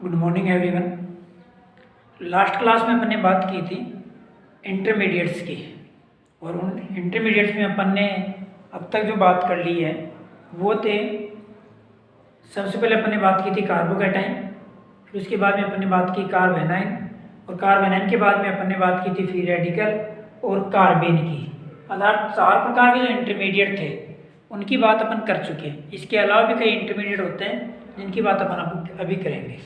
Good morning everyone. Last class में अपन ने बात की थी इंटरमीडिएट्स की, और उन इंटरमीडिएट्स में अपन ने अब तक जो बात कर ली है वो थे, सबसे पहले अपन ने बात की थी कार्बोकैटाइन, फिर उसके बाद में अपन ने बात की कार्बेनाइन, और कार्बेनाइन के बाद में अपन ने बात की थी फ्री रेडिकल और कार्बेन की। अर्थात 4 प्रकार के जो इंटरमीडिएट थे उनकी बात अपन कर चुके हैं। इसके अलावा भी कई इंटरमीडिएट होते हैं जिनकी बात अपन अभी करेंगे।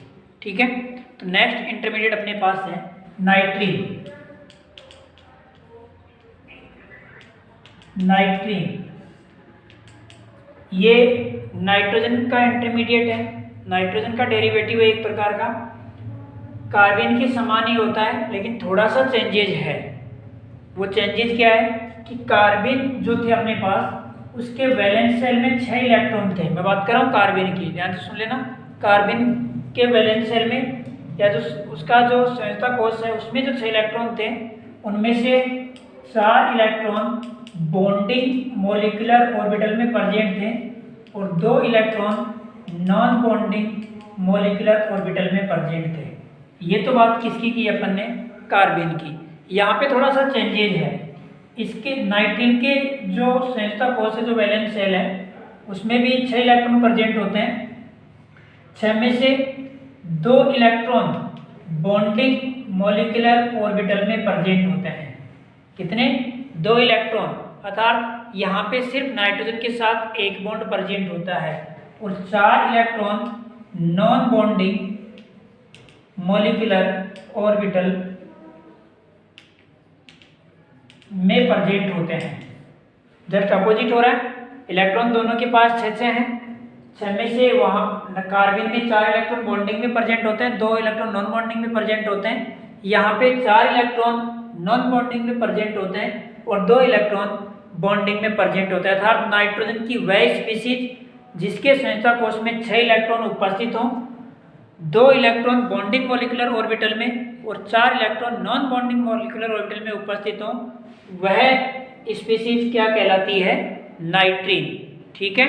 ठीक है, तो नेक्स्ट इंटरमीडिएट अपने पास है नाइट्रीन। नाइट्रीन ये नाइट्रोजन का इंटरमीडिएट है। नाइट्रोजन का डेरिवेटिव है एक प्रकार का, कार्बन के समान ही होता है, लेकिन थोड़ा सा चेंजेज है। वो चेंजेज क्या है कि कार्बन जो थे अपने पास, उसके वैलेंस सेल में 6 इलेक्ट्रॉन थे। मैं बात कर रहा हूँ कार्बन की, ध्यान से सुन लेना। कार्बन के वैलेंस सेल में या जो उसका जो संयोजकता कोश है उसमें जो 6 इलेक्ट्रॉन थे, उनमें से 4 इलेक्ट्रॉन बॉन्डिंग मॉलिक्यूलर ऑर्बिटल में प्रेजेंट थे और 2 electron non bonding molecular orbital में प्रेजेंट थे। ये तो बात किसकी की अपन ने? कार्बन की। यहाँ पे थोड़ा सा चेंजेज है। इसके नाइट्रीन के जो संयोजकता कोश है, जो वैलेंस सेल है, उसमें भी 6 इलेक्ट्रॉन प्रेजेंट होते हैं। 6 में से 2 इलेक्ट्रॉन बॉन्डिंग मॉलिक्यूलर ऑर्बिटल में प्रेजेंट होते हैं। कितने? 2 इलेक्ट्रॉन। अर्थात यहाँ पे सिर्फ नाइट्रोजन के साथ एक बॉन्ड प्रेजेंट होता है और 4 electron non bonding molecular orbital में प्रेजेंट होते हैं। जस्ट अपोजिट हो रहा है। इलेक्ट्रॉन दोनों के पास 6 हैं। 6 में से वहाँ कार्बन में 4 इलेक्ट्रॉन बॉन्डिंग में प्रेजेंट होते हैं, 2 इलेक्ट्रॉन नॉन बॉन्डिंग में प्रेजेंट होते हैं। यहाँ पे 4 इलेक्ट्रॉन नॉन बॉन्डिंग में प्रेजेंट होते हैं और 2 इलेक्ट्रॉन बॉन्डिंग में प्रेजेंट होते हैं। अर्थात नाइट्रोजन की वह स्पीशीज जिसके संयोजकता कोश में 6 इलेक्ट्रॉन उपस्थित हों, 2 इलेक्ट्रॉन बॉन्डिंग मॉलिक्यूलर ऑर्बिटल में और 4 electron non bonding molecular orbital में उपस्थित हों, वह स्पीशीज क्या कहलाती है? नाइट्रीन। ठीक है,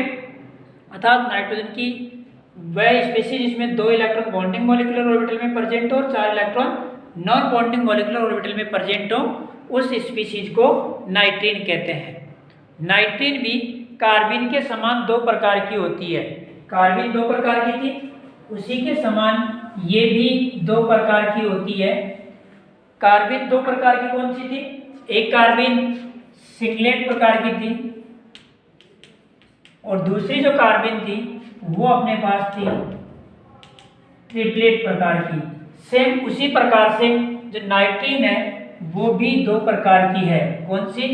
अर्थात नाइट्रोजन की वह स्पीशीज जिसमें 2 इलेक्ट्रॉन बॉन्डिंग मॉलिक्यूलर ऑर्बिटल में प्रेजेंट हो और 4 electron non bonding molecular orbital में प्रेजेंट हो, उस स्पीशीज को नाइट्रीन कहते हैं। नाइट्रीन भी कार्बन के समान 2 प्रकार की होती है। कार्बन 2 प्रकार की थी, उसी के समान ये भी 2 प्रकार की होती है। कार्बन 2 प्रकार की कौन सी थी? एक कार्बन सिंगलेट प्रकार की थी और दूसरी जो कार्बन थी वो अपने पास थी ट्रिपलेट प्रकार की। सेम उसी प्रकार से जो नाइट्रीन है वो भी 2 प्रकार की है। कौन सी?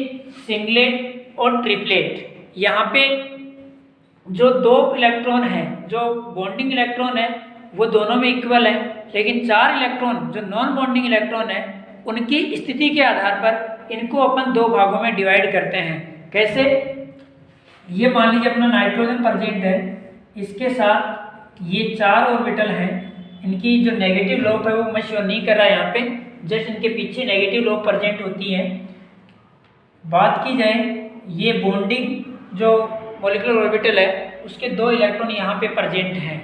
सिंगलेट और ट्रिपलेट। यहाँ पे जो 2 इलेक्ट्रॉन है, जो बॉन्डिंग इलेक्ट्रॉन है, वो दोनों में इक्वल है, लेकिन 4 इलेक्ट्रॉन जो नॉन बॉन्डिंग इलेक्ट्रॉन है, उनकी स्थिति के आधार पर इनको अपन 2 भागों में डिवाइड करते हैं। कैसे? ये मान लीजिए अपना नाइट्रोजन प्रेजेंट है, इसके साथ ये 4 ऑर्बिटल हैं। इनकी जो नेगेटिव लोब है वो मैं श्योर नहीं कर रहा यहाँ पे, जस्ट इनके पीछे नेगेटिव लोब प्रेजेंट होती है। बात की जाए ये बॉन्डिंग जो मॉलिक्यूलर ऑर्बिटल है उसके 2 इलेक्ट्रॉन यहाँ पे प्रेजेंट हैं।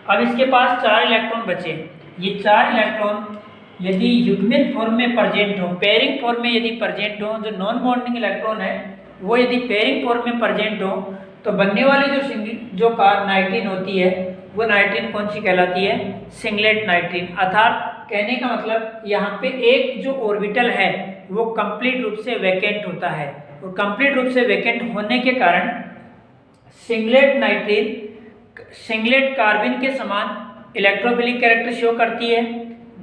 अब इसके पास 4 इलेक्ट्रॉन बचे। ये 4 इलेक्ट्रॉन यदि युग्मित फॉर्म में प्रेजेंट हो, पेयरिंग फॉर्म में यदि प्रेजेंट हो, जो नॉन बॉन्डिंग इलेक्ट्रॉन है वो यदि पेयरिंग फॉर्म में प्रेजेंट हो, तो बनने वाली जो नाइट्रीन होती है वो नाइट्रीन कौन सी कहलाती है? सिंगलेट नाइट्रीन। अर्थात कहने का मतलब यहाँ पे एक जो ऑर्बिटल है वो कंप्लीट रूप से वैकेंट होता है, और कंप्लीट रूप से वैकेंट होने के कारण सिंगलेट नाइट्रीन सिंगलेट कार्बन के समान इलेक्ट्रोफिलिक कैरेक्टर शो करती है,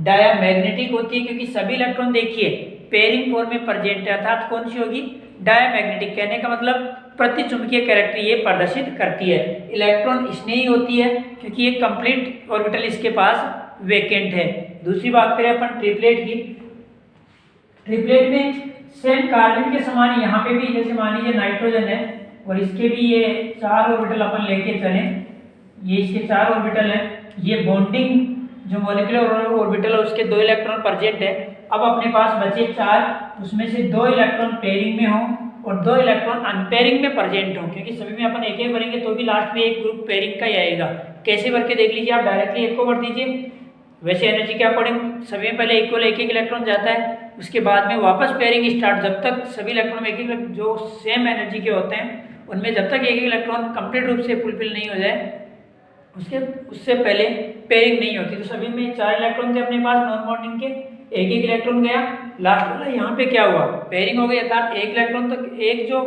डायामैग्नेटिक होती है, क्योंकि सभी इलेक्ट्रॉन देखिए पेयरिंग फॉर्म में प्रेजेंट है। अर्थात कौन सी होगी? डायामैग्नेटिक। कहने का मतलब प्रतिचुंबकीय कैरेक्टर ये प्रदर्शित करती है। इलेक्ट्रॉन स्नेही होती है क्योंकि ये कंप्लीट ऑर्बिटल इसके पास वैकेंट है। दूसरी बात करें अपन ट्रिपलेट की। ट्रिपलेट में सेम कार्बन के समान यहाँ पे भी, जैसे मान लीजिए नाइट्रोजन है और इसके भी ये 4 ऑर्बिटल अपन लेके चलें, ये इसके 4 ऑर्बिटल है, ये बॉन्डिंग जो मॉलिक्यूलर ऑर्बिटल है उसके 2 इलेक्ट्रॉन प्रेजेंट है। अब अपने पास बचे 4, उसमें से 2 इलेक्ट्रॉन पेयरिंग में हों और 2 इलेक्ट्रॉन अनपेयरिंग में प्रेजेंट हों, क्योंकि सभी में अपन एक एक भरेंगे तो भी लास्ट में एक ग्रुप पेयरिंग का ही आएगा। कैसे भर के देख लीजिए आप, डायरेक्टली एक को भर दीजिए। वैसे एनर्जी के अकॉर्डिंग सभी में पहले इक्वल एक एक इलेक्ट्रॉन जाता है, उसके बाद में वापस पेयरिंग स्टार्ट, जब तक सभी इलेक्ट्रॉन एक एक जो सेम एनर्जी के होते हैं उनमें जब तक एक एक इलेक्ट्रॉन कंप्लीट रूप से फुलफिल नहीं हो जाए उससे पहले पेयरिंग नहीं होती। तो सभी में 4 इलेक्ट्रॉन थे अपने पास नॉन बॉन्डिंग के, एक एक इलेक्ट्रॉन गया, लास्ट वाला यहाँ पे क्या हुआ, पेयरिंग हो गई, अर्थात एक इलेक्ट्रॉन तक एक जो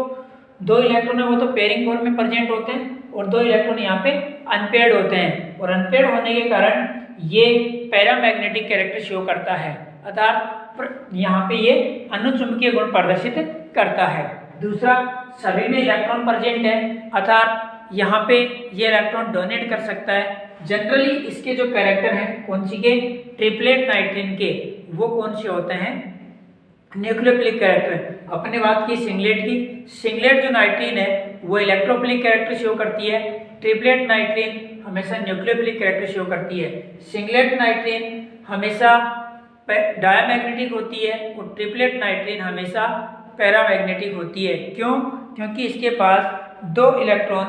2 इलेक्ट्रॉन है वो तो पेयरिंग फॉर्म में प्रेजेंट होते हैं और 2 इलेक्ट्रॉन यहाँ पे अनपेयर्ड होते हैं, और अनपेयर्ड होने के कारण ये पैरामैग्नेटिक कैरेक्टर शो करता है, अर्थात यहाँ पे ये अनुचुंबकीय गुण प्रदर्शित करता है। दूसरा, सभी में इलेक्ट्रॉन प्रेजेंट है, अर्थात यहाँ पे ये इलेक्ट्रॉन डोनेट कर सकता है। जनरली इसके जो कैरेक्टर हैं कौन सी के, ट्रिपलेट नाइट्रीन के, वो कौन से होते हैं, न्यूक्लियोफिलिक कैरेक्टर। अपने बात की सिंगलेट की, सिंगलेट जो नाइट्रीन है वो इलेक्ट्रोफिलिक कैरेक्टर शो करती है, ट्रिपलेट नाइट्रीन हमेशा न्यूक्लियोफिलिक कैरेक्टर शो करती है। सिंगलेट नाइट्रीन हमेशा डायमैग्नेटिक होती है और ट्रिपलेट नाइट्रीन हमेशा पैरामैग्नेटिक होती है। क्यों? क्योंकि इसके पास 2 इलेक्ट्रॉन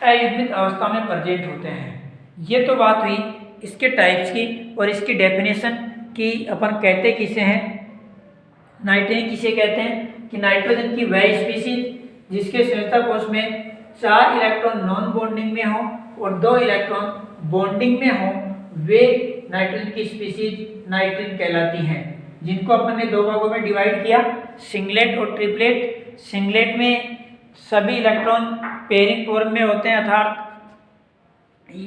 अयुग्मित अवस्था में प्रेजेंट होते हैं। ये तो बात हुई इसके टाइप्स की और इसकी डेफिनेशन की। अपन कहते किसे हैं, नाइट्रीन किसे कहते हैं कि नाइट्रोजन की वह स्पीशीज जिसके संयोजकता कोष में 4 इलेक्ट्रॉन नॉन बॉन्डिंग में हो और 2 इलेक्ट्रॉन बॉन्डिंग में हो, वे नाइट्रोजन की स्पीशीज नाइट्रीन कहलाती हैं, जिनको अपन ने 2 भागों में डिवाइड किया, सिंगलेट और ट्रिपलेट। सिंगलेट में सभी इलेक्ट्रॉन पेयरिंग फॉर्म में होते हैं, अर्थात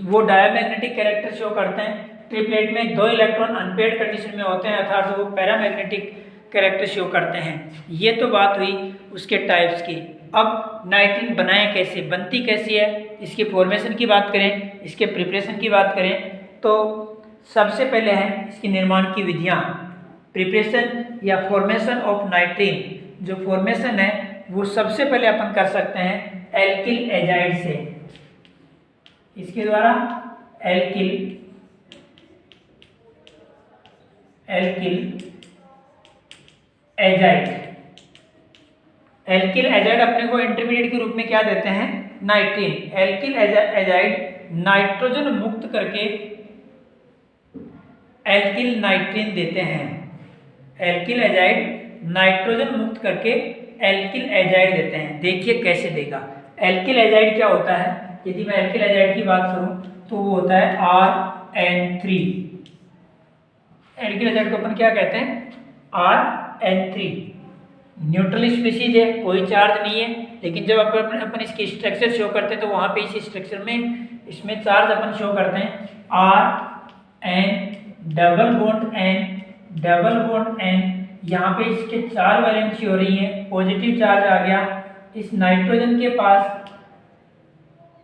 वो डायमैग्नेटिक कैरेक्टर शो करते हैं। ट्रिपलेट में 2 इलेक्ट्रॉन अनपेयर्ड कंडीशन में होते हैं, अर्थात वो पैरामैग्नेटिक कैरेक्टर शो करते हैं। ये तो बात हुई उसके टाइप्स की। अब नाइट्रीन बनाए कैसे, बनती कैसी है, इसके फॉर्मेशन की बात करें, इसके प्रिपरेशन की बात करें, तो सबसे पहले है इसकी निर्माण की विधियाँ। प्रिपरेशन या फॉर्मेशन ऑफ नाइट्रीन, जो फॉर्मेशन है वो सबसे पहले अपन कर सकते हैं एल्किल एजाइड से। इसके द्वारा एल्किल एजाइड अपने को इंटरमीडिएट के रूप में क्या देते हैं, नाइट्रीन। एल्किल एजाइड नाइट्रोजन मुक्त करके एल्किल नाइट्रीन देते हैं। एल्किल एजाइड नाइट्रोजन मुक्त करके एल्किल एजाइड देते हैं। देखिए कैसे देगा। एल्किल एजाइड क्या होता है, यदि मैं एल्किल एजाइड की बात करूं तो वो होता है RN3। एल्किल एजाइड को अपन क्या कहते हैं, RN3। न्यूट्रल स्पीशीज है, कोई चार्ज नहीं है, लेकिन जब अपन इसकी स्ट्रक्चर शो करते हैं तो वहां पे इस स्ट्रक्चर में इसमें चार्ज अपन शो करते हैं, RN डबल बॉन्ड N। यहाँ पे इसके 4 वैलेंसी हो रही है, पॉजिटिव चार्ज आ गया। इस नाइट्रोजन के पास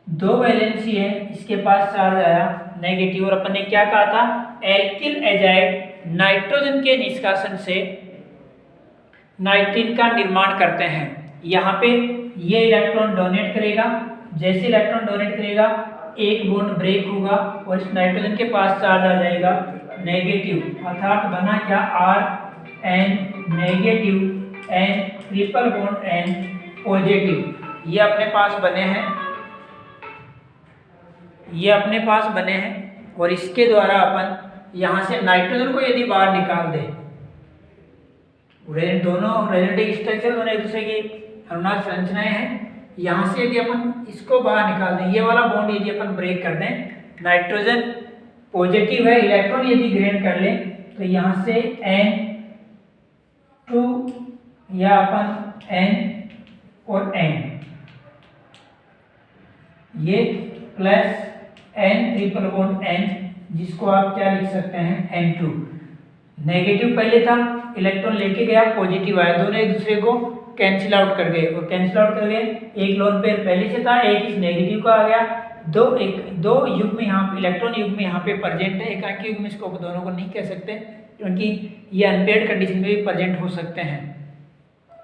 2 वैलेंसी है, इसके पास चार्ज आया नेगेटिव। और अपन ने क्या कहा था, एल्किल एजाइड नाइट्रोजन के निष्कासन से नाइट्रीन का निर्माण करते हैं। यहाँ पे ये इलेक्ट्रॉन डोनेट करेगा, जैसे इलेक्ट्रॉन डोनेट करेगा एक बॉन्ड ब्रेक होगा और इस नाइट्रोजन के पास चार्ज आ जाएगा नेगेटिव, अर्थात बना क्या, RN negative, N triple bond N positive. ये अपने पास बने हैं और इसके द्वारा अपन यहाँ से नाइट्रोजन को यदि बाहर निकाल दें, दोनों रेजोनेटिव स्ट्रक्चर दोनों एक दूसरे की अनुनाद संरचनाएं हैं, यहाँ से यदि अपन इसको बाहर निकाल दें, ये वाला बॉन्ड यदि अपन ब्रेक कर दें, नाइट्रोजन पॉजिटिव है, इलेक्ट्रॉन यदि ग्रेन कर ले तो यहाँ से N2 या अपन N और N, ये plus N triple bond N, जिसको आप क्या लिख सकते हैं, N2। नेगेटिव पहले था, इलेक्ट्रॉन लेके गया, पॉजिटिव आया, दोनों एक दूसरे को कैंसिल आउट कर गए और कैंसिल आउट कर गए। एक लोन पेयर पहले से था, एक इस नेगेटिव का आ गया, दो युग्म यहाँ पे, इलेक्ट्रॉन युग्म यहाँ पे प्रेजेंट है। एकांकी युग्म इसको दोनों को नहीं कह सकते क्योंकि ये अनपेयर्ड कंडीशन में भी प्रेजेंट हो सकते हैं,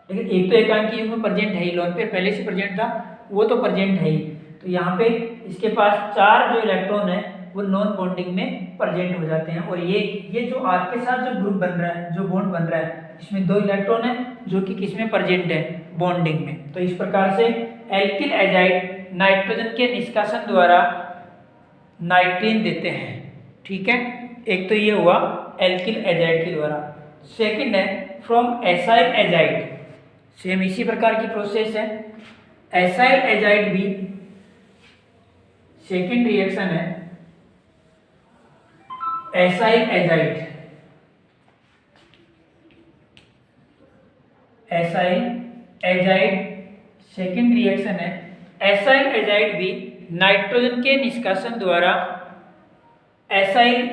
लेकिन एक तो एकांकी युग्म प्रेजेंट है ही, लोन पेयर पहले से प्रेजेंट था, वो तो प्रेजेंट है ही। तो यहाँ पे इसके पास 4 जो इलेक्ट्रॉन है वो नॉन बॉन्डिंग में प्रेजेंट हो जाते हैं। और ये जो आर के साथ जो ग्रुप बन रहा है, जो बॉन्ड बन रहा है, इसमें 2 इलेक्ट्रॉन है जो कि किसमें प्रेजेंट है, बॉन्डिंग में। तो इस प्रकार से एल्किल एजाइड नाइट्रोजन के निष्कासन द्वारा नाइट्रीन देते हैं। ठीक है, एक तो ये हुआ एल्किल एजाइड के द्वारा। सेकंड है फ्रॉम एसाइल एजाइड, सेम इसी प्रकार की प्रोसेस है। एसाइल एजाइड भी सेकंड रिएक्शन है, acyl azide, acyl azide second reaction है। एसाइल एजाइड भी नाइट्रोजन के निष्कासन द्वारा एसाइल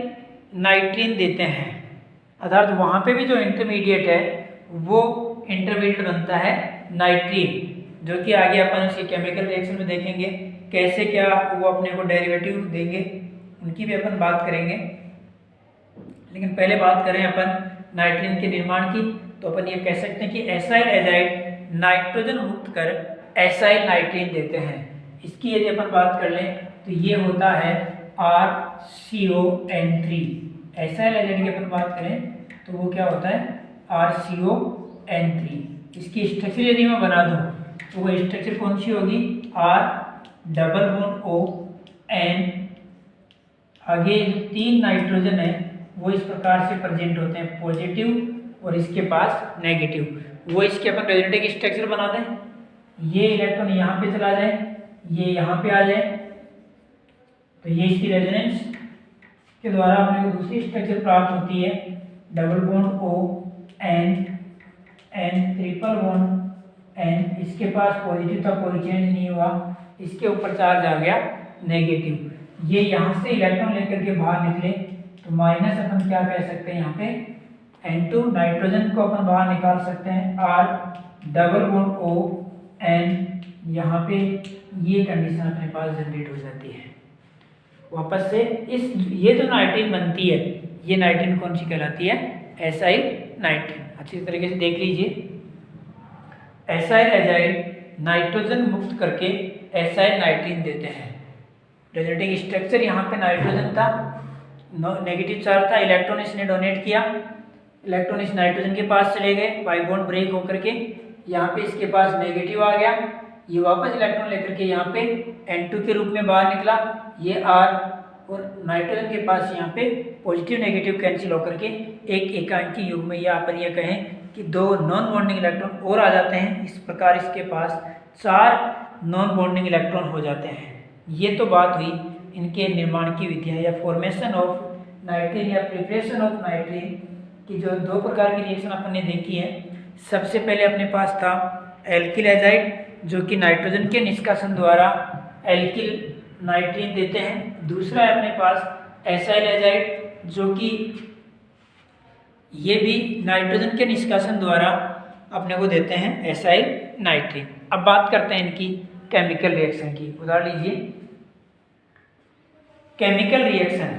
नाइट्रीन देते हैं, अर्थात वहाँ पे भी जो इंटरमीडिएट है वो इंटरमीडिएट बनता है नाइट्रीन, जो कि आगे अपन उसके केमिकल रिएक्शन में देखेंगे कैसे क्या वो अपने को डेरिवेटिव देंगे, उनकी भी अपन बात करेंगे। लेकिन पहले बात करें अपन नाइट्रीन के निर्माण की, तो अपन ये कह सकते हैं कि एसाइल एजाइड नाइट्रोजन मुक्त कर एसाइल नाइट्रीन देते हैं। इसकी यदि अपन बात कर लें तो ये होता है RCON3। एसाइल एजाइड की अपन बात करें तो वो क्या होता है RCON3। इसकी स्ट्रक्चर यदि मैं बना दूं तो वो स्ट्रक्चर कौन सी होगी, R+O N, आगे 3 नाइट्रोजन है वो इस प्रकार से प्रेजेंट होते हैं, पॉजिटिव और इसके पास नेगेटिव। वो इसके अपन रेजोनेटिव स्ट्रक्चर बना दें, ये इलेक्ट्रॉन यहाँ पे चला जाए, ये यहाँ पे आ जाए, तो ये इसकी रेजोनेंस के द्वारा अपने को दूसरी स्ट्रक्चर प्राप्त होती है, double bond O N triple bond N। इसके पास पॉजिटिव था, कोई चेंज नहीं हुआ, इसके ऊपर चार्ज आ गया नेगेटिव। ये यहाँ से इलेक्ट्रॉन लेकर के बाहर निकले तो माइनस अपन क्या कह सकते हैं यहाँ पे N2, नाइट्रोजन को अपन बाहर निकाल सकते हैं R double bond O N, यहाँ पे ये कंडीशन अपने पास जनरेट हो जाती है। वापस से इस ये जो नाइट्रीन बनती है ये नाइट्रीन कौन सी कहलाती है, एसाइल नाइट्रीन। अच्छी तरीके से देख लीजिए, एसाइल एजाइड नाइट्रोजन मुक्त करके एसाइल नाइट्रीन देते हैं। रेजोनेटिव स्ट्रक्चर यहाँ पे नाइट्रोजन था, नेगेटिव चार्ज था, इलेक्ट्रॉन इसने डोनेट किया, इलेक्ट्रॉन इस नाइट्रोजन के पास चले गए, बाई बॉन्ड ब्रेक होकर के यहाँ पे इसके पास नेगेटिव आ गया, ये वापस इलेक्ट्रॉन लेकर के यहाँ पे N2 के रूप में बाहर निकला, ये R, और नाइट्रोजन के पास यहाँ पे पॉजिटिव नेगेटिव कैंसिल होकर के एक एकांकी युग्म, या अपन ये कहें कि 2 नॉन बॉन्डिंग इलेक्ट्रॉन और आ जाते हैं। इस प्रकार इसके पास 4 नॉन बॉन्डिंग इलेक्ट्रॉन हो जाते हैं। ये तो बात हुई इनके निर्माण की विधियाँ या फॉर्मेशन ऑफ नाइट्रीन या प्रिपरेशन ऑफ नाइट्रीन की जो 2 प्रकार की रिएक्शन अपन ने देखी है। सबसे पहले अपने पास था एल्किल एजाइड, जो कि नाइट्रोजन के निष्कासन द्वारा एल्किल नाइट्रीन देते हैं। दूसरा है अपने पास एसाइल एजाइड, जो कि ये भी नाइट्रोजन के निष्कासन द्वारा अपने को देते हैं एसाइल नाइट्रीन। अब बात करते हैं इनकी केमिकल रिएक्शन की। उदाहरण लीजिए chemical reaction,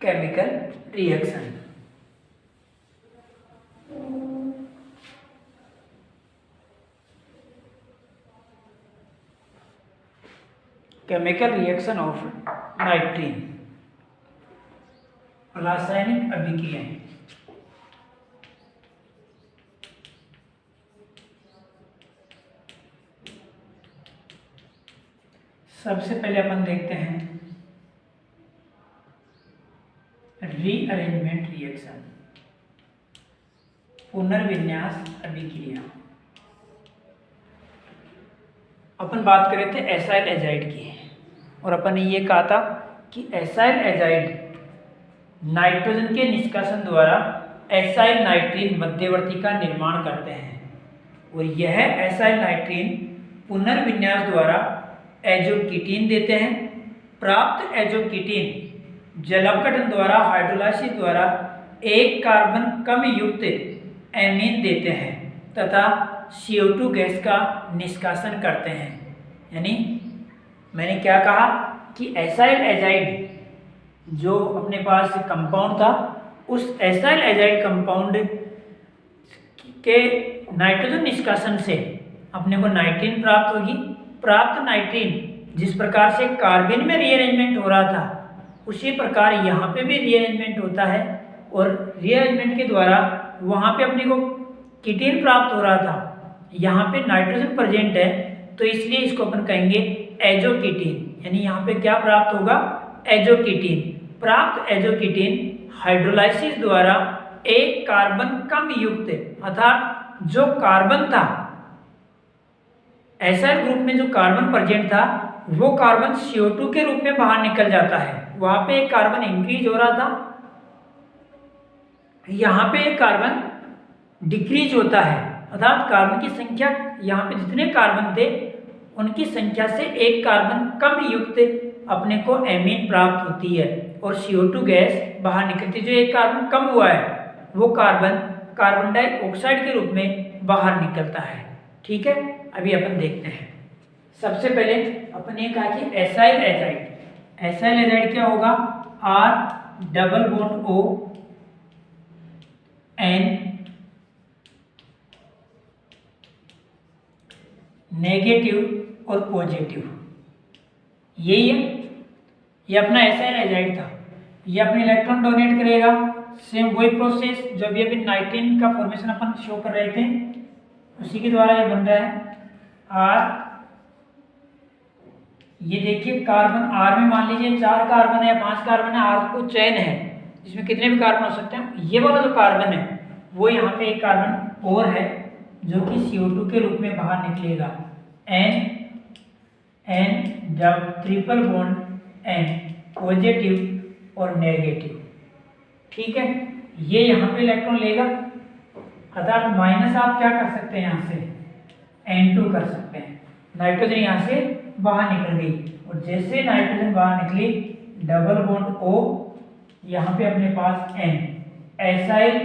chemical reaction. Chemical reaction of नाइट्रीन, रासायनिक अभिक्रियाएं। सबसे पहले अपन देखते हैं रीअरेंजमेंट रिएक्शन, पुनर्विन्यास अभिक्रिया। अपन बात कर रहे थे एसाइल एजाइड की, और अपन ने ये कहा था कि एसाइल एजाइड नाइट्रोजन के निष्कासन द्वारा एसाइल नाइट्रीन मध्यवर्ती का निर्माण करते हैं, और यह एसाइल नाइट्रीन पुनर्विन्यास द्वारा एजोकीटीन देते हैं। प्राप्त एजोकीटीन जलावकटन द्वारा हाइड्रोलाइसिस द्वारा एक कार्बन कम युक्त एमीन देते हैं तथा CO2 गैस का निष्कासन करते हैं। यानी मैंने क्या कहा कि एसाइल एजाइड जो अपने पास कंपाउंड था, उस एसाइल एजाइड कंपाउंड कि नाइट्रोजन निष्कासन से अपने को नाइट्रीन प्राप्त होगी। प्राप्त नाइट्रीन जिस प्रकार से कार्बन में रीअरेंजमेंट हो रहा था उसी प्रकार यहाँ पे भी रीअरेंजमेंट होता है, और रीअरेंजमेंट के द्वारा वहाँ पे अपने को कीटीन प्राप्त हो रहा था। यहाँ पे नाइट्रोजन प्रेजेंट है तो इसलिए इसको अपन कहेंगे एजोकीटीन, यानी यहाँ पे क्या प्राप्त होगा, एजोकीटीन। प्राप्त एजोकीटीन हाइड्रोलाइसिस द्वारा एक कार्बन कम युक्त, अर्थात जो कार्बन था एसाइल ग्रुप में जो कार्बन प्रेजेंट था वो कार्बन CO2 के रूप में बाहर निकल जाता है। वहां पे एक कार्बन इंक्रीज हो रहा था, यहाँ पे एक कार्बन डिक्रीज होता है, अर्थात कार्बन की संख्या यहाँ पे जितने कार्बन थे उनकी संख्या से एक कार्बन कम युक्त अपने को एमीन प्राप्त होती है और CO2 गैस बाहर निकलती है। जो एक कार्बन कम हुआ है वो कार्बन कार्बन डाइऑक्साइड के रूप में बाहर निकलता है। ठीक है, अभी अपन देखते हैं। सबसे पहले अपन ये कहा कि एसाइल एजाइड, एसाइल एजाइड क्या होगा, R double bond O N negative और पॉजिटिव, यही है। ये अपना एसाइल एजाइड था, ये अपने इलेक्ट्रॉन डोनेट करेगा। सेम वही प्रोसेस जो अभी नाइट्रीन का फॉर्मेशन अपन शो कर रहे थे उसी के द्वारा ये बन रहा है। R, ये देखिए कार्बन R में मान लीजिए 4 कार्बन है, 5 कार्बन है, R को चेन है जिसमें कितने भी कार्बन हो सकते हैं। ये वाला जो कार्बन है वो यहाँ पे एक कार्बन और है जो कि CO2 के रूप में बाहर निकलेगा। N जब ट्रिपल बॉन्ड N, पॉजिटिव और नेगेटिव। ठीक है, ये यहाँ पे इलेक्ट्रॉन लेगा, अर्थात माइनस आप क्या कर सकते हैं, यहाँ से N2 कर सकते हैं। नाइट्रोजन यहाँ से बाहर निकल गई और जैसे नाइट्रोजन बाहर निकली डबल बॉन्ड O, यहाँ पे अपने पास N, एसाइल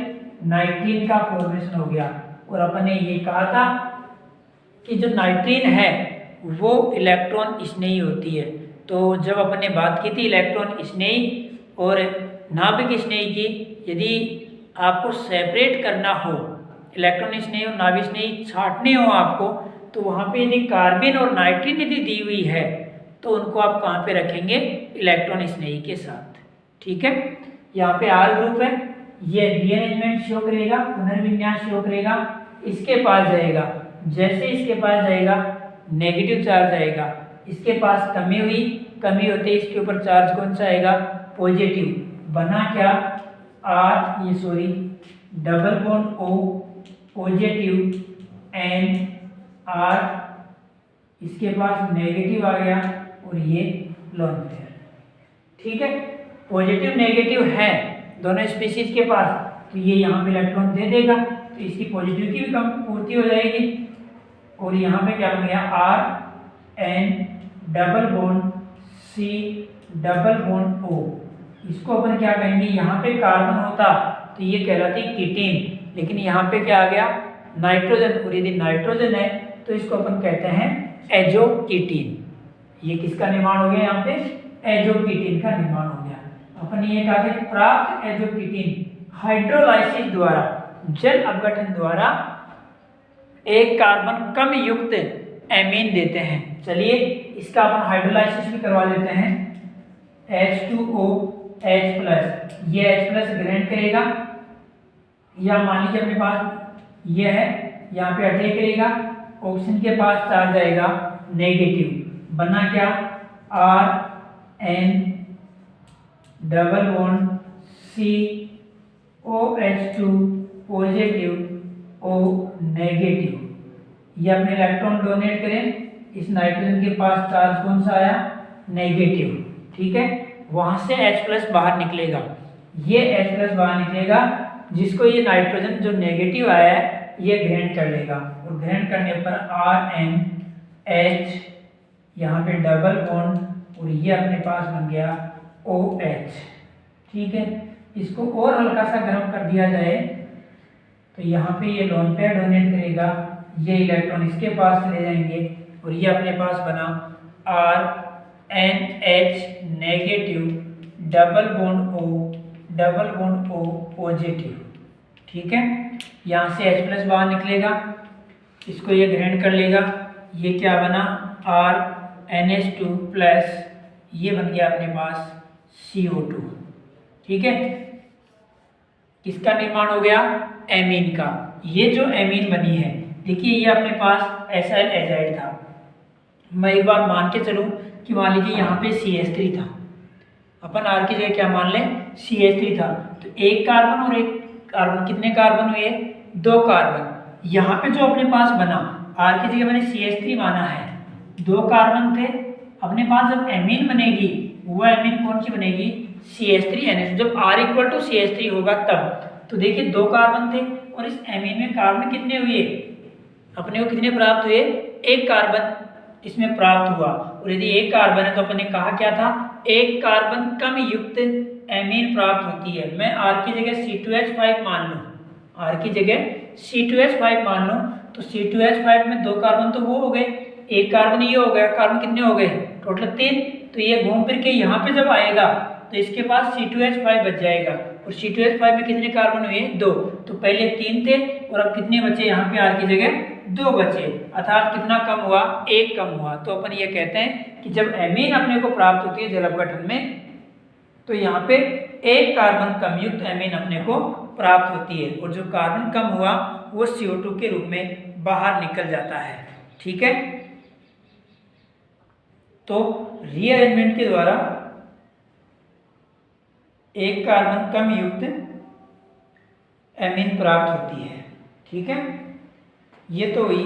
नाइट्रीन का फॉर्मेशन हो गया। और अपन ने ये कहा था कि जो नाइट्रीन है वो इलेक्ट्रॉन स्नेही होती है। तो जब अपन ने बात की थी इलेक्ट्रॉन स्नेही और नाभिक स्नेही की, यदि आपको सेपरेट करना हो, इलेक्ट्रॉन स्नेही और नाभिक स्नेही छांटने हो आपको, तो वहाँ पे यदि कार्बन और नाइट्रीन यदि दी हुई है तो उनको आप कहाँ पे रखेंगे, इलेक्ट्रॉन स्नेही के साथ। ठीक है, यहाँ पे R ग्रुप है, ये रीअरेंजमेंट शो करेगा, पुनर्विन्यास शो करेगा, इसके पास जाएगा। जैसे इसके पास जाएगा नेगेटिव चार्ज आएगा, इसके पास कमी हुई, कमी होते इसके ऊपर चार्ज कौन सा आएगा, पॉजिटिव। बना क्या, R, ये sorry double bond O, positive N R, इसके पास नेगेटिव आ गया और ये लोन पेयर। ठीक है, पॉजिटिव नेगेटिव है दोनों स्पीशीज के पास, तो ये यहाँ पे इलेक्ट्रॉन दे देगा तो इसकी पॉजिटिव की भी कम पूर्ति हो जाएगी। और यहाँ पे क्या बन गया, R N double bond C double bond O। इसको अपन क्या कहेंगे, यहाँ पे कार्बन होता तो ये कहलाती कीटीन, लेकिन यहाँ पे क्या आ गया, नाइट्रोजन, और यदि नाइट्रोजन है तो इसको अपन कहते हैं एजोकीटीन। ये किसका निर्माण हो गया, यहाँ पे एजोकीटीन का निर्माण हो गया। अपन ये कहा था कि प्राप्त एजोकीटीन हाइड्रोलाइसिस द्वारा, जल अपघटन द्वारा एक कार्बन कम युक्त एमीन देते हैं। चलिए इसका अपन हाइड्रोलाइसिस भी करवा देते हैं। H2OH+, ये H+ ग्रहण करेगा, या मान लीजिए अपने पास ये है, यहाँ पे अटैक करेगा, ऑक्सीजन के पास चार्ज आएगा नेगेटिव। बना क्या, R N double bond C OH2 positive O negative. ये अपने इलेक्ट्रॉन डोनेट करें, इस नाइट्रोजन के पास चार्ज कौन सा आया, नेगेटिव। ठीक है, वहां से H+ बाहर निकलेगा, ये H+ बाहर निकलेगा, जिसको ये नाइट्रोजन जो नेगेटिव आया है ये ग्रहण कर लेगा, और ग्रहण करने पर RNH, यहाँ पे डबल बॉन्ड, और ये अपने पास बन गया OH। ठीक है, इसको और हल्का सा गर्म कर दिया जाए तो यहाँ पे ये लोन पेयर डोनेट करेगा, ये इलेक्ट्रॉन इसके पास चले जाएंगे, और ये अपने पास बना RNH negative double bond O positive. ठीक है, यहाँ से H प्लस बाहर निकलेगा, इसको ये ग्रहण कर लेगा, ये क्या बना RNH2 प्लस ये बन गया अपने पास CO2। ठीक है, किसका निर्माण हो गया, एमीन का। ये जो एमीन बनी है, देखिए ये अपने पास एसाइल एजाइड था। मैं एक बार मान के चलूँ कि मान लीजिए यहाँ पे CH3 था, अपन R की जगह क्या मान लें CH3 था, तो एक कार्बन और एक कार्बन, कितने कार्बन हुए, 2 कार्बन। यहाँ पे जो अपने पास बना, R की जगह मैंने CH3 माना है, 2 कार्बन थे अपने पास। जब एमीन बनेगी वो एमीन कौन सी बनेगी, CH3NH। जब R इक्वल टू CH3 होगा तब, तो देखिए 2 कार्बन थे और इस एमीन में कार्बन कितने हुए, अपने को कितने प्राप्त हुए, 1 कार्बन इसमें प्राप्त हुआ। और यदि 1 कार्बन है तो अपन ने कहा क्या था, 1 कार्बन कम युक्त एमीन प्राप्त होती है। मैं R की जगह C2H5 मान लूँ, R की जगह C2H5 मान लूँ, तो C2H5 में 2 कार्बन तो वो हो गए, 1 कार्बन ये हो गया, कार्बन कितने हो गए, टोटल 3। तो ये घूम फिर के यहाँ पे जब आएगा तो इसके पास C2H5 बच जाएगा, और C2H5 में कितने कार्बन हुए, 2। तो पहले 3 थे और अब कितने बचे, यहाँ पे R की जगह 2 बचे, अर्थात कितना कम हुआ, 1 कम हुआ। तो अपन ये कहते हैं कि जब एमीन अपने को प्राप्त होती है जल अपघटन में, तो यहाँ पे 1 कार्बन कम युक्त एमीन अपने को प्राप्त होती है, और जो कार्बन कम हुआ वो CO2 के रूप में बाहर निकल जाता है। ठीक है, तो रीअरेंजमेंट के द्वारा 1 कार्बन कम युक्त एमीन प्राप्त होती है। ठीक है, ये तो हुई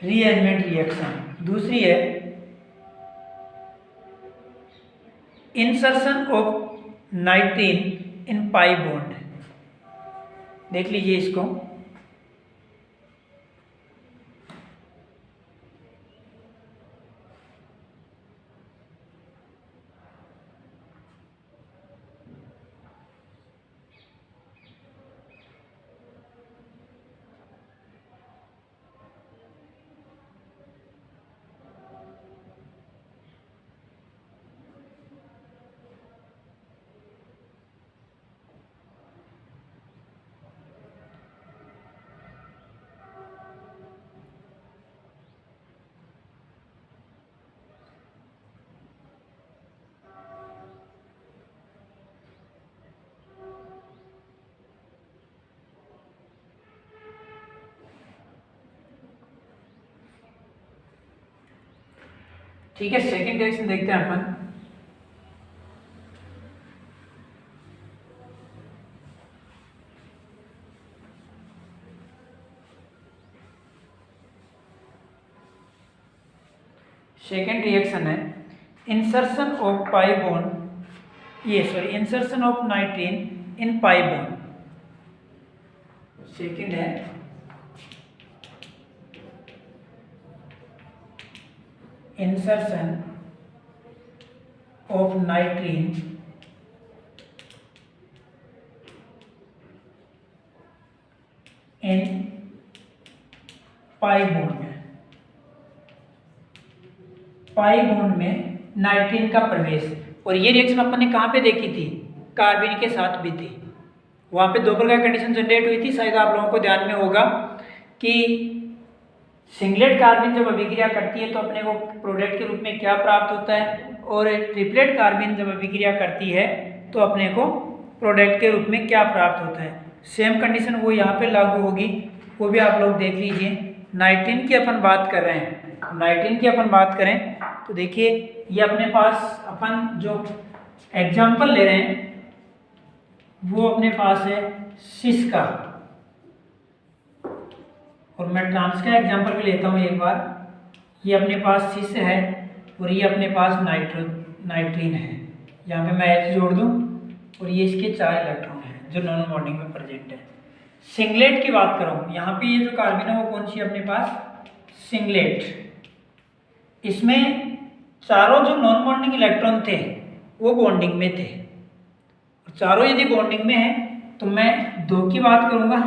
रीअरेंजमेंट रिएक्शन। दूसरी है insertion of नाइट्रीन in pi bond. देख लीजिए इसको, ठीक है, सेकंड रिएक्शन देखते हैं अपन। सेकंड रिएक्शन है insertion of pi bond, insertion of नाइट्रीन in pi bond. Second है insertion of nitrine in pi bond. Pi bond में नाइट्रीन का प्रवेश, और ये रिएक्शन अपन ने कहाँ पे देखी थी, कार्बन के साथ भी थी। वहाँ पे 2 प्रकार की कंडीशन जनरेट हुई थी, शायद आप लोगों को ध्यान में होगा कि सिंगलेट कार्बन जब अभिक्रिया करती है तो अपने को प्रोडक्ट के रूप में क्या प्राप्त होता है, और ट्रिपलेट कार्बन जब अभिक्रिया करती है तो अपने को प्रोडक्ट के रूप में क्या प्राप्त होता है। सेम कंडीशन वो यहाँ पे लागू होगी, वो भी आप लोग देख लीजिए। नाइट्रीन की अपन बात कर रहे हैं, नाइट्रीन की अपन बात करें तो देखिए ये अपने पास अपन जो एग्जाम्पल ले रहे हैं वो अपने पास है सिस का, और मैं ट्रांस का एग्जाम्पल भी लेता हूँ एक बार। ये अपने पास सिस है और ये अपने पास नाइट्रीन है। यहाँ पे मैं H जोड़ दूँ और ये इसके 4 इलेक्ट्रॉन हैं जो नॉन बॉन्डिंग में प्रेजेंट है। सिंगलेट की बात करूँ, यहाँ पे ये जो कार्बन है वो कौन सी है अपने पास, सिंगलेट। इसमें चारों जो नॉन बॉन्डिंग इलेक्ट्रॉन थे वो बॉन्डिंग में थे, और चारों यदि बॉन्डिंग में है तो मैं 2 की बात करूँगा,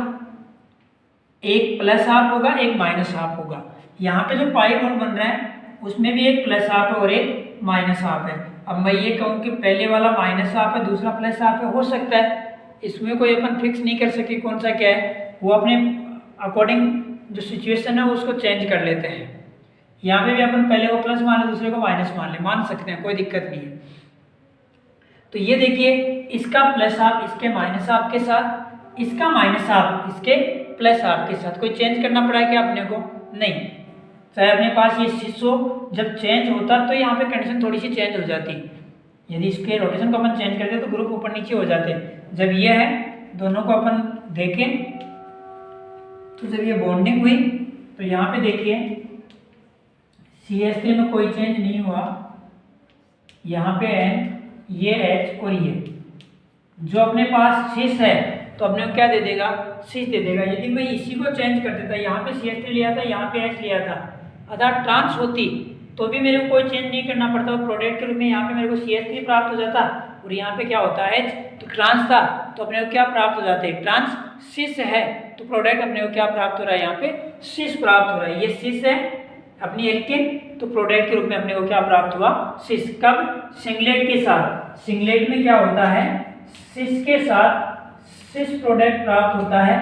एक प्लस हाफ होगा एक माइनस हाफ होगा। यहाँ पे जो पाई बॉन्ड बन रहा है उसमें भी एक प्लस हाफ है और एक माइनस हाफ है। अब मैं ये कहूँ कि पहले वाला माइनस हाफ है दूसरा प्लस हाफ है, हो सकता है, इसमें कोई अपन फिक्स नहीं कर सके कौन सा क्या है, वो अपने अकॉर्डिंग जो सिचुएशन है उसको चेंज कर लेते हैं। यहाँ पे भी अपन पहले को प्लस मान ले, दूसरे को माइनस मान ले, मान सकते हैं, कोई दिक्कत नहीं है। तो ये देखिए, इसका प्लस हाफ इसके माइनस हाफ के साथ, इसका माइनस हाफ इसके प्लस हाफ के साथ। कोई चेंज करना पड़ा है क्या अपने को? नहीं। चाहे अपने पास ये 600 जब चेंज होता तो यहाँ पे कंडीशन थोड़ी सी चेंज हो जाती। यदि इसके रोटेशन को अपन चेंज करते तो ग्रुप ऊपर नीचे हो जाते। जब ये है, दोनों को अपन देखें तो जब ये बॉन्डिंग हुई तो यहाँ पे देखिए CH3 में कोई चेंज नहीं हुआ। यहाँ पे है ये H और ये जो अपने पास सिस है तो अपने को क्या दे देगा? सिस दे देगा। यदि मैं इसी को चेंज कर देता, यहाँ पे CH3 लिया था, यहाँ पे H लिया था, अर्थात ट्रांस होती तो भी मेरे को कोई चेंज नहीं करना पड़ता। प्रोडक्ट के रूप में यहाँ पे मेरे को CH3 प्राप्त हो जाता और यहाँ पे क्या होता है H, तो ट्रांस था तो अपने को क्या प्राप्त हो जाते? ट्रांस। सिस है तो प्रोडक्ट अपने को क्या प्राप्त हो रहा है? यहाँ पे सिस प्राप्त हो रहा है। ये सिस है अपनी एल्केन, तो प्रोडक्ट के रूप में अपने को क्या प्राप्त हुआ? सिस। कब? सिंगलेट के साथ। सिंगलेट में क्या होता है? सिस के साथ सिस प्रोडक्ट प्राप्त होता है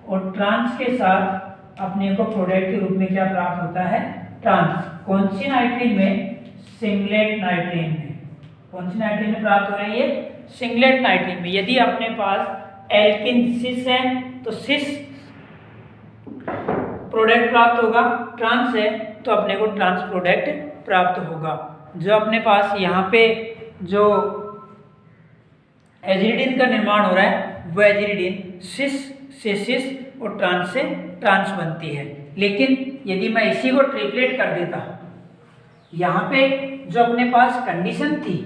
और ट्रांस के साथ अपने को प्रोडक्ट के रूप में क्या प्राप्त होता है? ट्रांस। कौन सी नाइट्रीन में? सिंगलेट नाइट्रीन में। कौन सी नाइट्रीन में प्राप्त हो रही है? सिंगलेट नाइट्रीन में। यदि अपने पास एल्किन सिस है तो सिस प्रोडक्ट प्राप्त होगा, ट्रांस है तो अपने को ट्रांस प्रोडक्ट प्राप्त होगा। जो अपने पास यहाँ पे जो एजिडिन का निर्माण हो रहा है वो एजिडिन सिस से सिस और ट्रांस से ट्रांस बनती है। लेकिन यदि मैं इसी को ट्रिपलेट कर देता, यहाँ पे जो अपने पास कंडीशन थी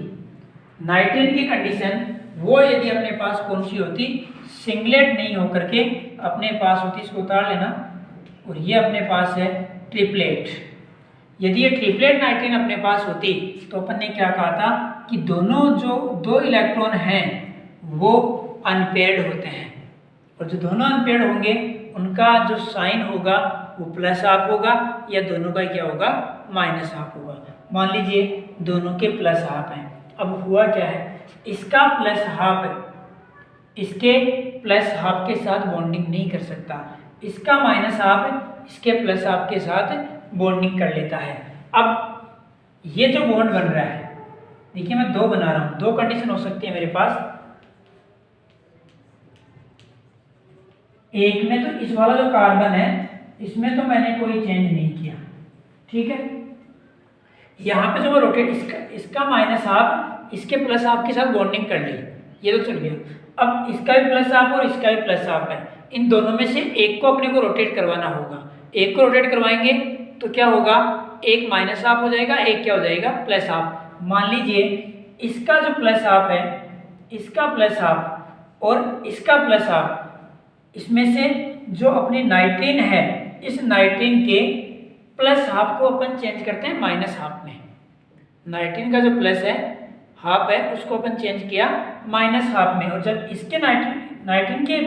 नाइट्रीन की कंडीशन, वो यदि अपने पास कौन सी होती? सिंगलेट नहीं होकर के अपने पास होती, इसको उतार लेना, और ये अपने पास है ट्रिपलेट। यदि ये ट्रिपलेट नाइट्रीन अपने पास होती तो अपन ने क्या कहा था कि दोनों जो दो इलेक्ट्रॉन हैं वो अनपेयर्ड होते हैं, और जो दोनों अनपेयर्ड होंगे उनका जो साइन होगा वो प्लस हाफ होगा, या दोनों का क्या होगा? माइनस हाफ होगा। मान लीजिए दोनों के प्लस हाफ हैं। अब हुआ क्या है, इसका प्लस हाफ है, इसके प्लस हाफ के साथ बॉन्डिंग नहीं कर सकता, इसका माइनस हाफ है, इसके प्लस हाफ के साथ बॉन्डिंग कर लेता है। अब ये जो बॉन्ड बन रहा है, देखिए मैं दो बना रहा हूं, दो कंडीशन हो सकती है मेरे पास। एक में तो इस वाला जो कार्बन है इसमें तो मैंने कोई चेंज नहीं किया, ठीक है। यहाँ पे जो मैं रोटेट इसका माइनस हाफ इसके प्लस हाफ के साथ बॉन्डिंग कर ली, ये तो चल गया। अब इसका भी प्लस हाफ और इसका भी प्लस हाफ है, इन दोनों में से एक को अपने को रोटेट करवाना होगा। एक को रोटेट करवाएंगे तो क्या होगा? एक माइनस हाफ हो जाएगा, एक क्या हो जाएगा? Plus half. मान लीजिए इसका जो प्लस हाफ है, इसका प्लस हाफ और इसका प्लस हाफ, इसमें से जो अपनी नाइट्रीन है इस नाइट्रीन के प्लस हाफ को अपन चेंज करते हैं माइनस हाफ में। नाइट्रीन का जो प्लस है हाफ है उसको अपन चेंज किया माइनस हाफ में, और जब इसके नाइट्रीन के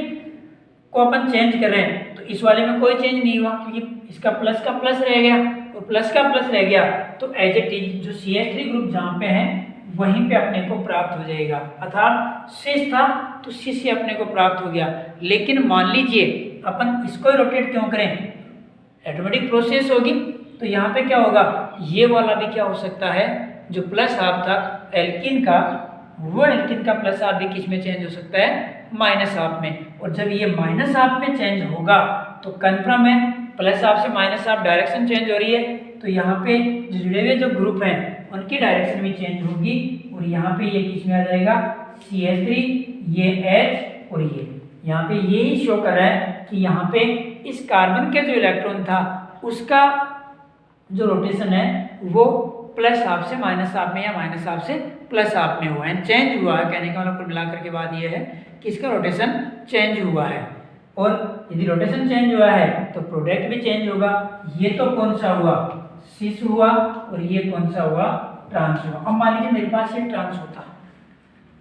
को अपन चेंज कर रहे हैं तो इस वाले में कोई चेंज नहीं हुआ, क्योंकि इसका प्लस का प्लस रह गया और प्लस का प्लस रह गया, तो एज इट इज जो CH3 ग्रुप जहाँ पे है वहीं पे अपने को प्राप्त हो जाएगा। अर्थात सिस था तो सिस से अपने को प्राप्त हो गया। लेकिन मान लीजिए अपन इसको ही रोटेट क्यों करें, ऑटोमेटिक प्रोसेस होगी, तो यहाँ पे क्या होगा? ये वाला भी क्या हो सकता है, जो प्लस हाफ था एल्किन का, वो एल्किन का प्लस हाफ भी किस में चेंज हो सकता है? माइनस हाफ में। और जब ये माइनस हाफ में चेंज होगा तो कन्फर्म है प्लस हाफ से माइनस हाफ डायरेक्शन चेंज हो रही है, तो यहाँ पे जो जुड़े हुए जो ग्रुप हैं उनकी डायरेक्शन भी चेंज होगी, और यहाँ पे ये किस में आ जाएगा? CH3, ये H और ये यहाँ पे यही शो कर रहा है कि यहाँ पे इस कार्बन के जो इलेक्ट्रॉन था उसका जो रोटेशन है वो प्लस हाफ से माइनस हाफ में या माइनस हाफ से प्लस हाफ में हुआ है, चेंज हुआ है। कहने का मतलब कुल मिलाकर के बाद ये है कि इसका रोटेशन चेंज हुआ है, और यदि रोटेशन चेंज हुआ है तो प्रोडक्ट भी चेंज होगा। ये तो कौन सा हुआ? सिस हुआ, और ये कौन सा हुआ? ट्रांस हुआ। अब मान लीजिए मेरे पास ये ट्रांस होता,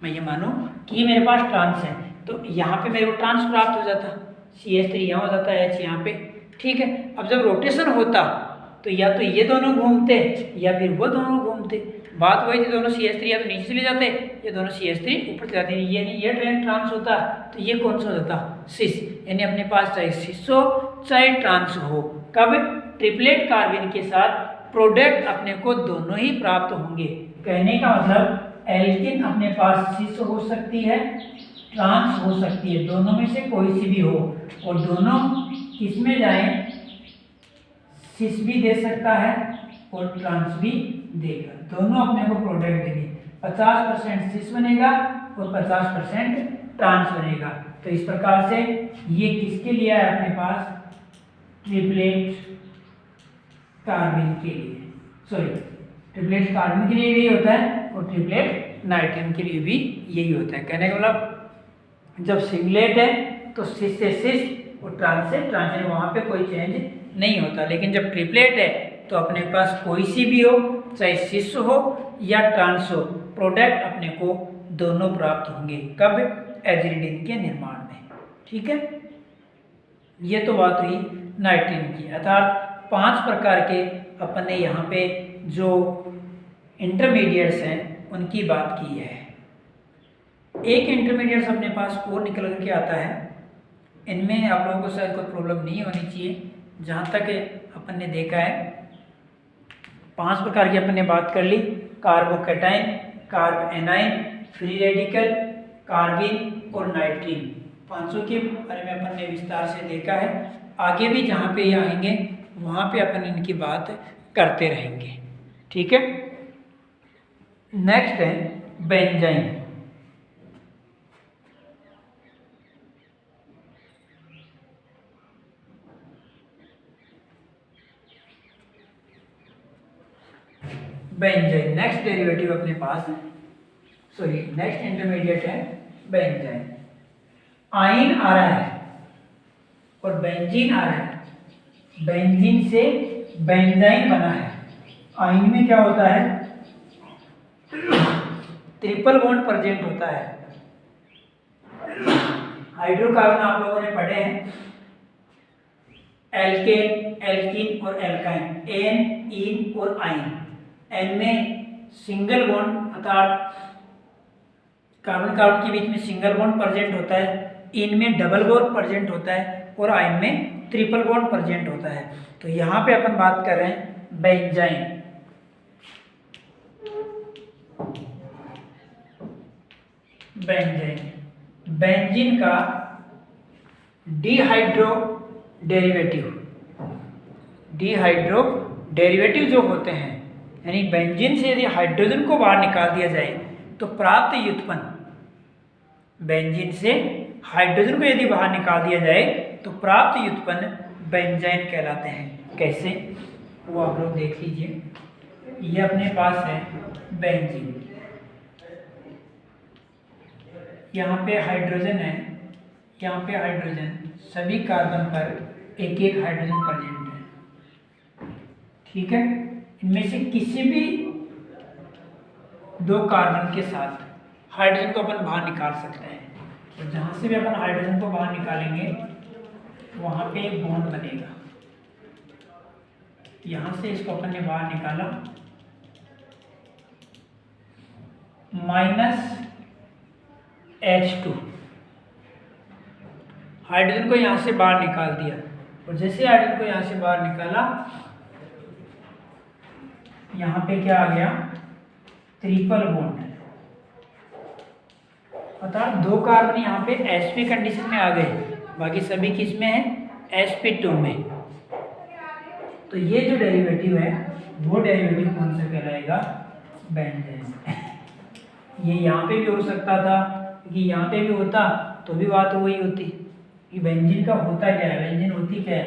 मैं ये मानूं कि ये मेरे पास ट्रांस है, तो यहाँ पे मेरे को ट्रांस प्राप्त हो जाता, CH3 यहाँ हो जाता है, H यहाँ पे, ठीक है। अब जब रोटेशन होता तो या तो ये दोनों घूमते या फिर वो दोनों घूमते। थे। बात वही थी, दोनों CH3 या तो नीचे चले जाते या दोनों CH3 ऊपर चले जाते। ये नहीं, ये ट्रांस होता तो ये कौन सा हो जाता, सिस। यानी अपने पास चाहे सिस हो चाहे ट्रांस हो, कब, ट्रिपलेट कार्बन के साथ प्रोडक्ट अपने को दोनों ही प्राप्त होंगे। कहने का मतलब एल्किन अपने पास सिस हो सकती है, ट्रांस हो सकती है, दोनों में से कोई सी भी हो, और दोनों किस में जाएं, सिस भी दे सकता है और ट्रांस भी देगा, दोनों अपने को प्रोडक्ट देंगे। 50% सिस बनेगा और 50% ट्रांस बनेगा। तो इस प्रकार से ये किसके लिए है अपने पास, ट्रिपलेट कार्बन के लिए, सॉरी ट्रिपलेट कार्बन के लिए भी होता है और ट्रिपलेट नाइट्रोजन के लिए भी यही होता है। कहने का मतलब जब सिंगलेट है तो सिस से सिस और ट्रांस से ट्रांस, वहाँ पे कोई चेंज नहीं होता। लेकिन जब ट्रिपलेट है तो अपने पास कोई सी भी हो, चाहे सिस हो या ट्रांस हो, प्रोडक्ट अपने को दोनों प्राप्त होंगे। कब, एजिलिडिन के निर्माण में। ठीक है, ये तो बात हुई नाइट्रोजन की। अर्थात 5 प्रकार के अपन ने यहाँ पे जो इंटरमीडिएट्स हैं उनकी बात की है। एक इंटरमीडिएट्स अपने पास और निकल के आता है, इनमें आप लोगों को शायद कोई प्रॉब्लम नहीं होनी चाहिए। जहाँ तक अपन ने देखा है 5 प्रकार की अपन ने बात कर ली, carbocation, carbanion, free radical, carbene और नाइट्रीन। 500 के बारे में अपन ने विस्तार से देखा है। आगे भी जहाँ पे ये आएंगे वहाँ पे अपन इनकी बात करते रहेंगे। ठीक है, नेक्स्ट है बेंजाइन। बेंजाइन नेक्स्ट डेरिवेटिव अपने पास, सॉरी नेक्स्ट इंटरमीडिएट है बेंजाइन। आइन आ रहा है और बेंजीन आ रहा है, बेंजीन से बेंजाइन बना है। आइन में क्या होता है, ट्रिपल बॉन्ड प्रेजेंट होता है। हाइड्रोकार्बन आप लोगों ने पढ़े हैं, एल्केन, एल्कीन और एल्काइन, एन, इन और आइन। एन में सिंगल बॉन्ड अर्थात कार्बन कार्बन के बीच में सिंगल बॉन्ड प्रेजेंट होता है, इन में डबल बॉन्ड प्रेजेंट होता है और आइन में ट्रिपल बॉन्ड प्रेजेंट होता है। तो यहाँ पे अपन बात कर रहे हैं बेंजाइन। बेंजाइन, बेंजीन का डिहाइड्रो डेरिवेटिव, डिहाइड्रो डेरिवेटिव जो होते हैं, यानी बेंजीन से यदि हाइड्रोजन को बाहर निकाल दिया जाए तो प्राप्त व्युत्पन्न, बेंजीन से हाइड्रोजन को यदि बाहर निकाल दिया जाए तो प्राप्त व्युत्पन्न बेंजाइन कहलाते हैं। कैसे, वो आप लोग देख लीजिए। ये अपने पास है बेंजीन, यहाँ पे हाइड्रोजन है, यहाँ पे हाइड्रोजन, सभी कार्बन पर एक एक हाइड्रोजन प्रेजेंट है। ठीक है, इनमें से किसी भी 2 कार्बन के साथ हाइड्रोजन को अपन बाहर निकाल सकते हैं। तो जहाँ से भी अपन हाइड्रोजन को बाहर निकालेंगे वहाँ पे एक बॉन्ड बनेगा। यहाँ से इसको अपन ने बाहर निकाला, -H2, हाइड्रोजन को यहाँ से बाहर निकाल दिया, और जैसे हाइड्रोजन को यहाँ से बाहर निकाला, यहाँ पे क्या आ गया, ट्रिपल बॉन्ड। अर्थात 2 कार्बन यहाँ पे sp कंडीशन में आ गए, बाकी सभी किस में है, sp2 में। तो ये जो डेरिवेटिव है वो डेरिवेटिव कौन सा कहलाएगा, बेंजीन। ये यहाँ पे भी हो सकता था, क्योंकि यहाँ पे भी होता तो भी बात वही होती कि बेंजीन का होता क्या है, बेंजीन होती क्या है।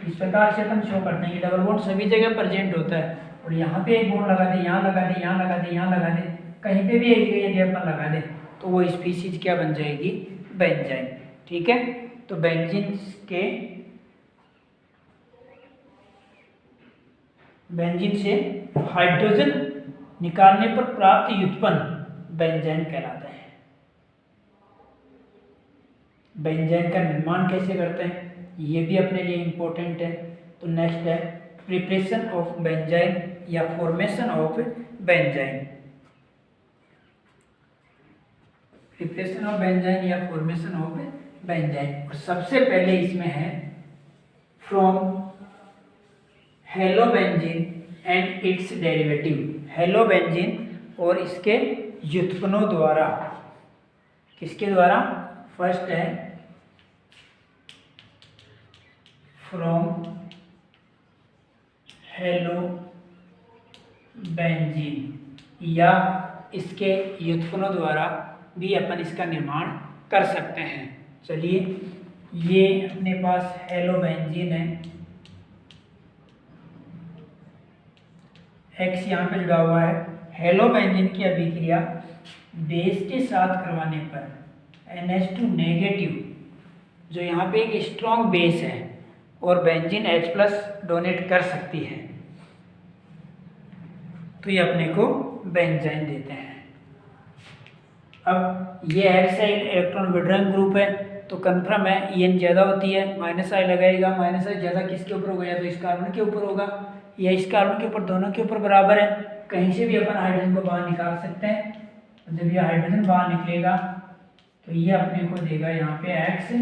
इस प्रकार से अपन शो करते हैं कि डबल बॉन्ड सभी जगह प्रेजेंट होता है, और यहाँ पे एक बॉन्ड लगा दे, यहाँ लगा दे, यहाँ लगा दे, यहाँ लगा दे, कहीं पे भी एक जगह यदि अपन लगा दे तो वो स्पीसीज क्या बन जाएगी, बेंजाइन। ठीक है, तो बेंजीन से हाइड्रोजन निकालने पर प्राप्त व्युत्पन्न बेंजाइन कहलाता है। बेंजाइन का निर्माण कैसे करते हैं ये भी अपने लिए इम्पोर्टेंट है। तो नेक्स्ट है प्रिपरेशन ऑफ बेंजाइन या formation of benzene. Preparation of benzene या फॉर्मेशन ऑफ बेंजाइन। और सबसे पहले इसमें है फ्रॉम हेलोबेंजीन एंड इट्स डेरिवेटिव। हेलोबेंजीन और इसके व्युत्पन्नों द्वारा। किसके द्वारा? फर्स्ट है फ्रॉम हेलोबेंजीन या इसके व्युत्पन्नों द्वारा भी अपन इसका निर्माण कर सकते हैं। चलिए, ये अपने पास हेलोबेंजीन है, X यहाँ पे जुड़ा हुआ है। हेलोबेंजीन की अभिक्रिया बेस के साथ करवाने पर NH2 नेगेटिव, जो यहाँ पे एक स्ट्रॉन्ग बेस है, और बेंजीन H+ डोनेट कर सकती है, तो ये अपने को बेंजाइन देते हैं। अब ये X है, इलेक्ट्रॉन विड्रॉइंग ग्रुप है, तो कन्फर्म है EN ज़्यादा होती है, -I लगाएगा। -I ज़्यादा किसके ऊपर होगा? या तो इस कार्बन के ऊपर होगा या इस कार्बन के ऊपर, दोनों के ऊपर बराबर है। कहीं से भी अपन हाइड्रोजन को बाहर निकाल सकते हैं। जब ये हाइड्रोजन बाहर निकलेगा तो ये अपने को देगा यहाँ पे X,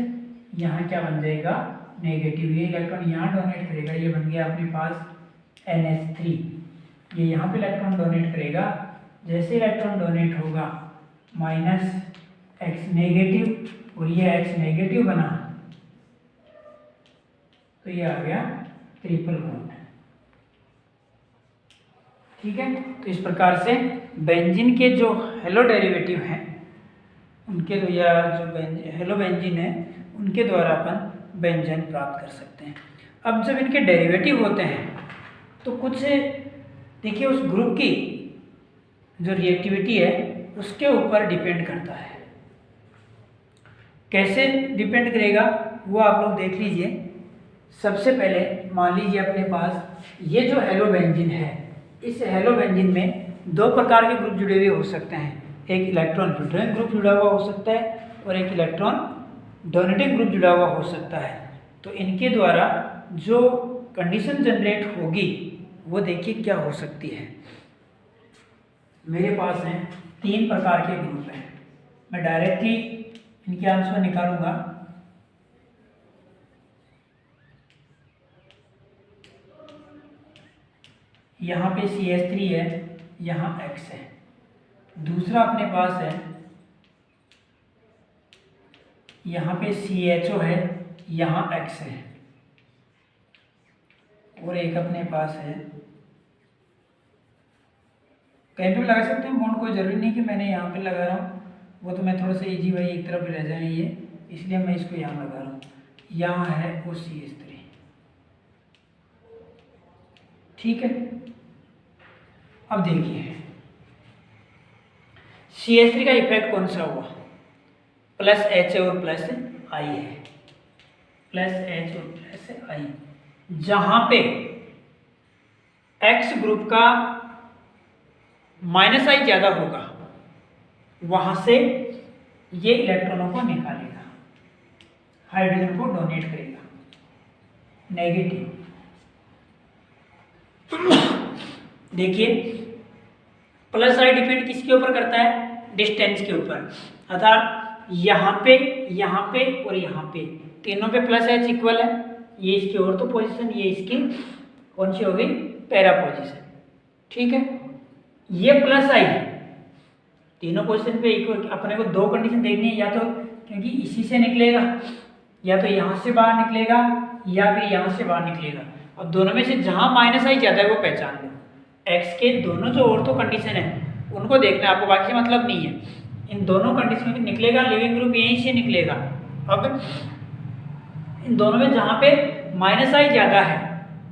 यहाँ क्या बन जाएगा? नेगेटिव। ये इलेक्ट्रॉन यहाँ डोनेट करेगा, ये बन गया अपने पास NH3। ये यहाँ पे इलेक्ट्रॉन डोनेट करेगा, जैसे इलेक्ट्रॉन डोनेट होगा -X नेगेटिव, और ये X नेगेटिव बना, तो ये आ गया ट्रिपल बॉन्ड। ठीक है, तो इस प्रकार से बेंजीन के जो हेलो डेरिवेटिव हैं उनके, या जो हेलोबेंजीन है उनके द्वारा अपन बेंजाइन प्राप्त कर सकते हैं। अब जब इनके डेरिवेटिव होते हैं तो कुछ देखिए, उस ग्रुप की जो रिएक्टिविटी है उसके ऊपर डिपेंड करता है। कैसे डिपेंड करेगा वो आप लोग देख लीजिए। सबसे पहले मान लीजिए अपने पास ये जो हेलोबेंजीन है, इस हेलोबेंजीन में दो प्रकार के ग्रुप जुड़े हुए हो सकते हैं। एक इलेक्ट्रॉन विड्रॉइंग ग्रुप जुड़ा हुआ हो सकता है और एक इलेक्ट्रॉन डोनेटिंग ग्रुप जुड़ा हुआ हो सकता है। तो इनके द्वारा जो कंडीशन जनरेट होगी वो देखिए क्या हो सकती है। मेरे पास हैं 3 प्रकार के ग्रुप हैं, मैं डायरेक्टली इनके आंसर निकालूंगा। यहाँ पे CH3 है, यहाँ X है। दूसरा अपने पास है, यहाँ पे CHO है, यहाँ X है। और एक अपने पास है, कहीं पे भी लगा सकते हैं बॉन्ड, कोई जरूरी नहीं कि मैंने यहाँ पे लगा रहा हूँ, वो तो मैं थोड़ा सा इजी भाई एक तरफ रह जाए ये, इसलिए मैं इसको यहाँ लगा रहा हूँ। यहाँ है वो CH3। ठीक है, अब देखिए CH3 का इफेक्ट कौन सा हुआ? +H और +I है, +H और +I। जहां पे X ग्रुप का -I ज्यादा होगा वहां से ये इलेक्ट्रॉनों को निकालेगा, हाइड्रोजन को डोनेट करेगा नेगेटिव। देखिए +I डिपेंड किसके ऊपर करता है? डिस्टेंस के ऊपर। अर्थात यहाँ पे और यहाँ पे तीनों पे +H इक्वल है। ये इसकी ऑर्थो पोजीशन, ये इसकी कौन सी हो गई? Para position. ठीक है, ये +I तीनों पोजीशन पे इक्वल। अपने को दो कंडीशन देखनी है, या तो क्योंकि इसी से निकलेगा, या तो यहाँ से बाहर निकलेगा, या फिर यहाँ से बाहर निकलेगा। अब दोनों में से जहाँ -I ज़्यादा है वो पहचान लो। X के दोनों जो ऑर्थो कंडीशन है उनको देखना है आपको, बाकी मतलब नहीं है। इन दोनों कंडीशन में निकलेगा लिविंग ग्रुप यहीं से निकलेगा। अब इन दोनों में जहाँ पे -I ज़्यादा है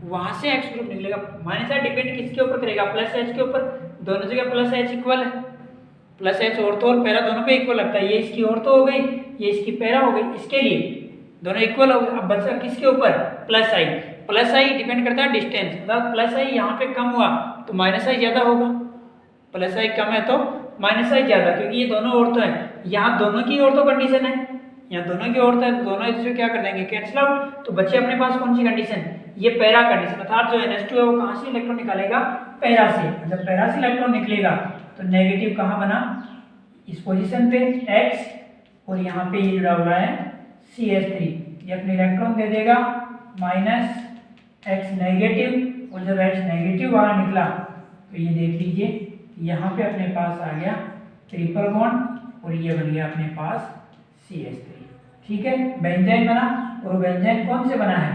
वहाँ से X ग्रुप निकलेगा। -I डिपेंड किसके ऊपर करेगा? +H के ऊपर। दोनों जगह +H इक्वल है, +H ऑर्थो और पैरा दोनों पे इक्वल लगता है। ये इसकी ऑर्थो हो गई, ये इसकी पैरा हो गई, इसके लिए दोनों इक्वल हो गए। अब बचा किसके ऊपर? +I डिपेंड करता है डिस्टेंस। मतलब +I यहाँ पे कम हुआ तो -I ज़्यादा होगा, +I कम है तो -I ज़्यादा, क्योंकि ये दोनों ऑर्थो हैं। यहाँ दोनों की ऑर्थो कंडीशन है, यहाँ दोनों की ऑर्थो है, तो दोनों इससे क्या कर देंगे? Cancel out. तो बच्चे अपने पास कौन सी कंडीशन? ये पैरा कंडीशन। अर्थात जो NH2 है वो कहाँ से इलेक्ट्रॉन निकालेगा? पैरा से, जब पैरा से इलेक्ट्रॉन निकलेगा तो नेगेटिव कहाँ बना, इस पोजीशन पे X, और यहाँ पे ये जुड़ा हुआ है CH3, ये अपने इलेक्ट्रॉन दे देगा -X नेगेटिव, और जब X नेगेटिव बाहर निकला तो ये देख लीजिए यहाँ पे अपने पास आ गया ट्रिपल बॉन्ड, और ये बन गया अपने पास CH3। ठीक है, बेंजाइन बना, और बेंजाइन कौन से बना है,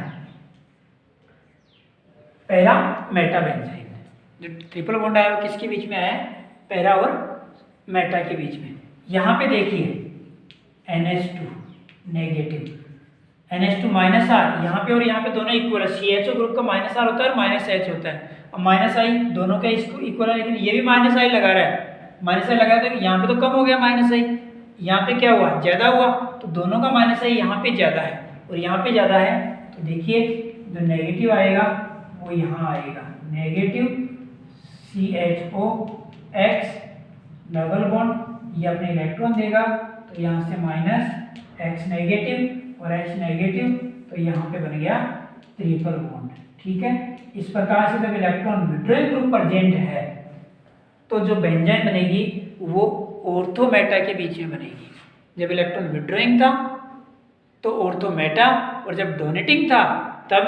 पैरा मेटा बेंजाइन। जो ट्रिपल बॉन्ड आया वो किसके बीच में आया है, पैरा और मेटा के बीच में। यहाँ पे देखिए NH2 नेगेटिव, NH2 -R, यहाँ पे और यहाँ पे दोनों इक्वल है। CHO ग्रुप का -R होता है और -H होता है, अब -I दोनों का इसको इक्वल है, लेकिन ये भी -I लगा रहा है, -I लगा तो यहाँ पे तो कम हो गया -I, यहाँ पे क्या हुआ, ज़्यादा हुआ, तो दोनों का -I यहाँ पे ज़्यादा है और यहाँ पे ज़्यादा है, तो देखिए जो नेगेटिव आएगा वो यहाँ आएगा, नेगेटिव CHOX डबल बॉन्ड, ये अपने इलेक्ट्रॉन देगा, तो यहाँ से -X नेगेटिव और H नेगेटिव, तो यहाँ पे बन गया ट्रिपल बॉन्ड। ठीक है, इस प्रकार से जब इलेक्ट्रॉन विड्रॉइंग ग्रुप प्रेजेंट है तो जो बेंजाइन बनेगी वो ऑर्थो मेटा के बीच में बनेगी। जब इलेक्ट्रॉन विड्रॉइंग था तो ऑर्थो मेटा, और जब डोनेटिंग था तब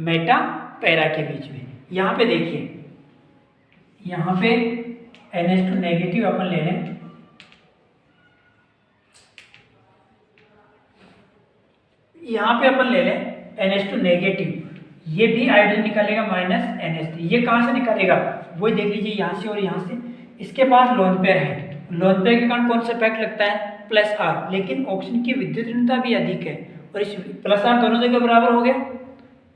मेटा पैरा के बीच में। यहाँ पे देखिए, यहाँ पे NH2 नेगेटिव अपन ले लें, यहाँ पे अपन ले लें NH2 नेगेटिव, ये भी हाइड्रोजन निकालेगा -NH3, ये कहाँ से निकालेगा, वो देख लीजिए यहाँ से और यहाँ से, इसके पास लोन पेयर है, लोन पेयर के कारण कौन सा इफेक्ट लगता है, +R, लेकिन ऑक्सीजन की विद्युत ऋणता भी अधिक है, और इस +R दोनों जगह बराबर हो गया,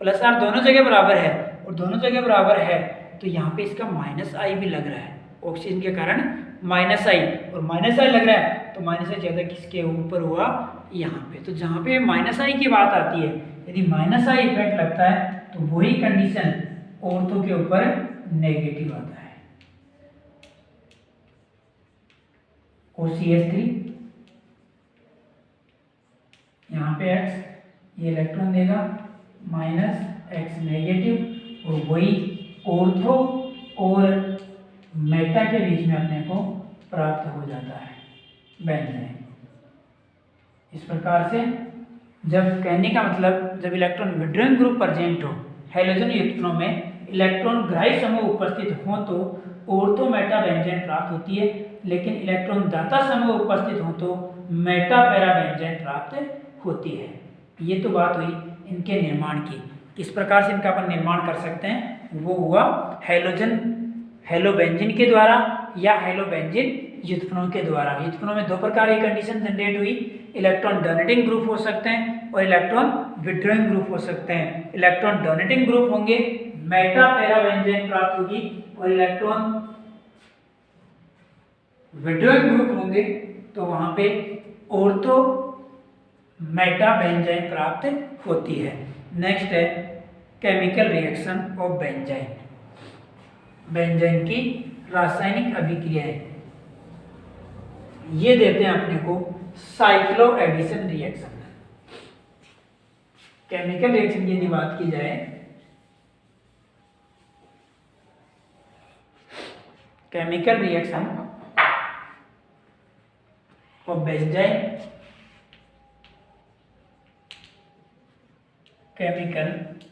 +R दोनों जगह बराबर है, और दोनों जगह बराबर है तो यहाँ पे इसका -I भी लग रहा है, ऑक्सीजन के कारण -I, और -I लग रहा है तो -I ज़्यादा किसके ऊपर हुआ, यहाँ पे। तो जहाँ पे -I की बात आती है, यदि -I इफेक्ट लगता है तो वही कंडीशन ऑर्थो के ऊपर नेगेटिव आता है। OCH3 यहाँ पे X, ये इलेक्ट्रॉन देगा -X नेगेटिव, और वही ऑर्थो और मेटा के बीच में अपने को प्राप्त हो जाता है बेंजाइन। इस प्रकार से जब कहने का मतलब, जब इलेक्ट्रॉन विड्रॉइंग ग्रुप प्रेजेंट हो, हैलोजन युग्मों में इलेक्ट्रॉन ग्राही समूह उपस्थित हो तो ऑर्थो मेटा बेंजाइन प्राप्त होती है, लेकिन इलेक्ट्रॉन दाता समूह उपस्थित हो तो मेटा पैरा बेंजाइन प्राप्त होती है। ये तो बात हुई इनके निर्माण की, किस प्रकार से इनका अपन निर्माण कर सकते हैं, वो हुआ हेलोबेंजीन के द्वारा या हेलोबेंजीन युग्मों के द्वारा। युग्मों में दो प्रकार की कंडीशन जनरेट हुई, इलेक्ट्रॉन डोनेटिंग ग्रुप हो सकते हैं और इलेक्ट्रॉन विड्रॉइंग ग्रुप हो सकते हैं। इलेक्ट्रॉन डोनेटिंग ग्रुप होंगे मेटा पैरा बेंजाइन प्राप्त होगी, और इलेक्ट्रॉन विड्रॉइंग ग्रुप होंगे तो वहां पे ऑर्थो मेटा बेंजाइन प्राप्त होती है। नेक्स्ट है chemical reaction of benzene, benzene की रासायनिक अभिक्रियाएं। ये देते हैं अपने को cyclo addition reaction. Chemical reaction की यदि बात की जाए, chemical reaction of benzene, chemical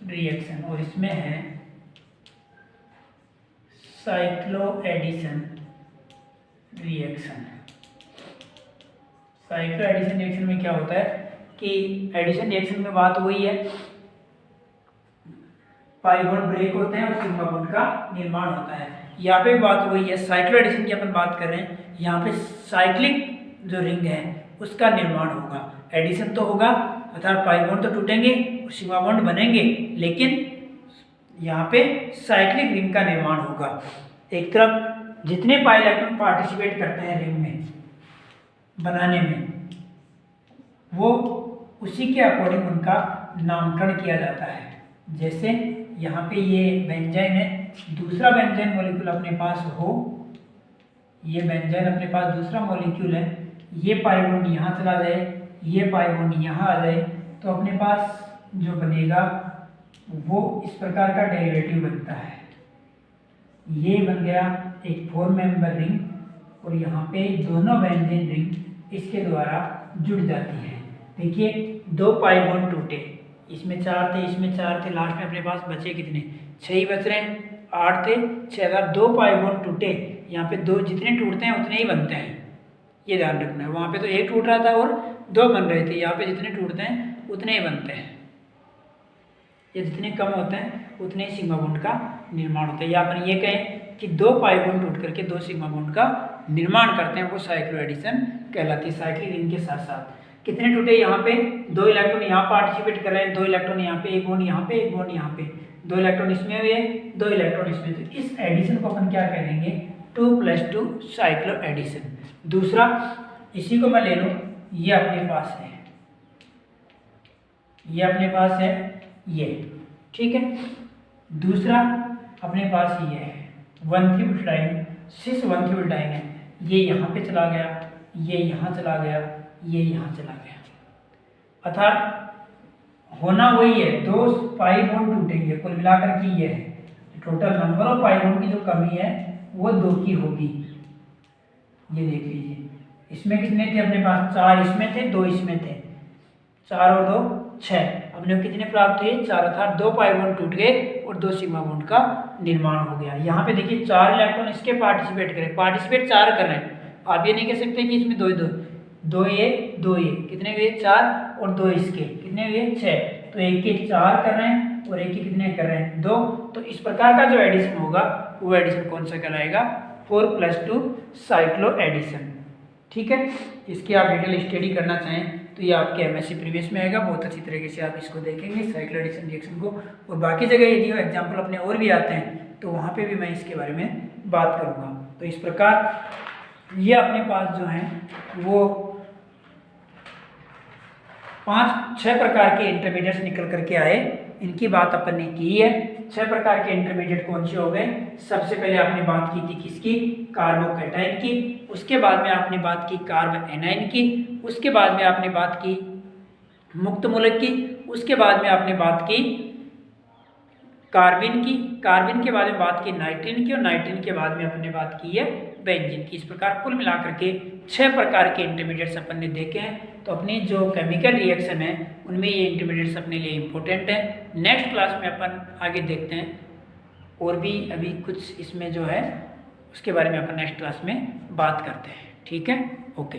reaction, और इसमें है cyclo addition reaction. Cyclo addition reaction में क्या होता है कि एडिशन रिएक्शन में बात वही है, पाई बॉन्ड ब्रेक होते हैं और सिग्मा बॉन्ड का निर्माण होता है। यहाँ पे बात वही है, साइक्लो एडिशन की अपन बात कर रहे हैं, यहाँ पे साइक्लिक जो रिंग है उसका निर्माण होगा। एडिशन तो होगा अर्थात पाई बॉन्ड तो टूटेंगे और सिग्मा बॉन्ड बनेंगे, लेकिन यहाँ पे साइक्लिक रिंग का निर्माण होगा। एक तरफ जितने पाई इलेक्ट्रॉन पार्टिसिपेट करते हैं रिंग में बनाने में, वो उसी के अकॉर्डिंग उनका नामकरण किया जाता है। जैसे यहाँ पे ये बेंजाइन है, दूसरा बेंजाइन मॉलिक्यूल अपने पास हो, ये बेंजाइन अपने पास दूसरा मॉलिक्यूल है, ये पाई बॉन्ड यहाँ चला जाए, ये पाई बॉन्ड यहाँ आ जाए, तो अपने पास जो बनेगा वो इस प्रकार का डेरिवेटिव बनता है। ये बन गया एक 4 मेंबर रिंग, और यहाँ पे दोनों बेंजीन रिंग इसके द्वारा जुड़ जाती है। देखिए 2 पाई बॉन्ड टूटे, इसमें 4 थे, इसमें 4 थे, लास्ट में अपने पास बचे कितने, 6 ही बच रहे हैं, 8 थे 6, अगर 2 पाई बॉन्ड टूटे, यहाँ पे 2 जितने टूटते हैं उतने ही बनते हैं, ये ध्यान रखना है। वहाँ पे तो 1 टूट रहा था और 2 बन रहे थे, यहाँ पे जितने टूटते हैं उतने ही बनते हैं, ये जितने कम होते हैं उतने ही सिग्मा बॉन्ड का निर्माण होता है। या अपन ये कहें कि 2 पाई बॉन्ड टूट करके 2 सिग्मा बॉन्ड का निर्माण करते हैं, वो साइक्लो एडिशन कहलाती है। साइक्लिक रिंग के साथ साथ कितने टूटे, यहाँ पे 2 इलेक्ट्रॉन यहाँ पार्टिसिपेट कर रहे हैं, 2 इलेक्ट्रॉन यहाँ पे, 1 बॉन्ड यहाँ पे, 1 बॉन्ड यहाँ पे, 2 इलेक्ट्रॉन इसमें हुए, 2 इलेक्ट्रॉन इसमें। तो इस एडिशन को अपन क्या कह देंगे, 2+2 साइक्लो एडिशन। दूसरा, इसी को मैं ले लूँ, ये अपने पास है, ये अपने पास है, ये ठीक है। दूसरा अपने पास ये है 1/3 बुटाइन, सिस 1/3 बुटाइन है, ये यहाँ पे चला गया, ये यहाँ चला गया, ये यहाँ चला गया, अर्थात होना वही है, 2 पाई बॉन्ड टूटेंगे, कुल मिलाकर के ये है, total number of pi bond की जो कमी है वो 2 की होगी। ये देख लीजिए, इसमें कितने थे अपने पास, 4 इसमें थे, 2 इसमें थे, 4 और 2 6, अपने को कितने प्राप्त हुए, 4, अर्थात 2 पाई बॉन्ड टूट गए और 2 सिग्मा बॉन्ड का निर्माण हो गया। यहाँ पे देखिए 4 इलेक्ट्रॉन इसके पार्टिसिपेट करें, पार्टिसिपेट 4 कर रहे हैं, आप ये नहीं कह सकते कि इसमें 2 ही 2 ये 2 ये, कितने हुए 4 और 2 इसके, कितने हुए 6, तो एक के 4 कर रहे हैं और एक के कितने कर रहे हैं 2। तो इस प्रकार का जो एडिशन होगा वो एडिशन कौन सा कहलाएगा, 4+2 साइक्लो एडिशन। ठीक है, इसकी आप डिटेल स्टडी करना चाहें तो ये आपके एमएससी प्रीवियस में आएगा, बहुत अच्छी तरीके से आप इसको देखेंगे साइक्लो एडिशन रिएक्शन को। और बाकी जगह यदि एग्जाम्पल अपने और भी आते हैं तो वहाँ पे भी मैं इसके बारे में बात करूँगा। तो इस प्रकार ये अपने पास जो हैं वो 5-6 प्रकार के इंटरमीडिएट्स निकल करके आए, इनकी बात अपन ने की है। 6 प्रकार के इंटरमीडिएट कौन से हो गए, सबसे पहले आपने बात की थी किसकी, कार्बोकैटायन की, उसके बाद में आपने बात की कार्बन एनायन की, उसके बाद में आपने बात की मुक्त मूलक की, उसके बाद में आपने बात की कार्बिन की, कार्बिन के बाद में बात की नाइट्रिन की, और नाइट्रिन के बाद में अपने बात की है बेंजीन की। इस प्रकार कुल मिलाकर के 6 प्रकार के इंटरमीडिएट्स अपन ने देखे हैं। तो अपनी जो केमिकल रिएक्शन है उनमें ये इंटरमीडिएट्स अपने लिए इम्पोर्टेंट है। नेक्स्ट क्लास में अपन आगे देखते हैं और भी अभी कुछ इसमें जो है उसके बारे में अपन नेक्स्ट क्लास में बात करते हैं। ठीक है, ओके।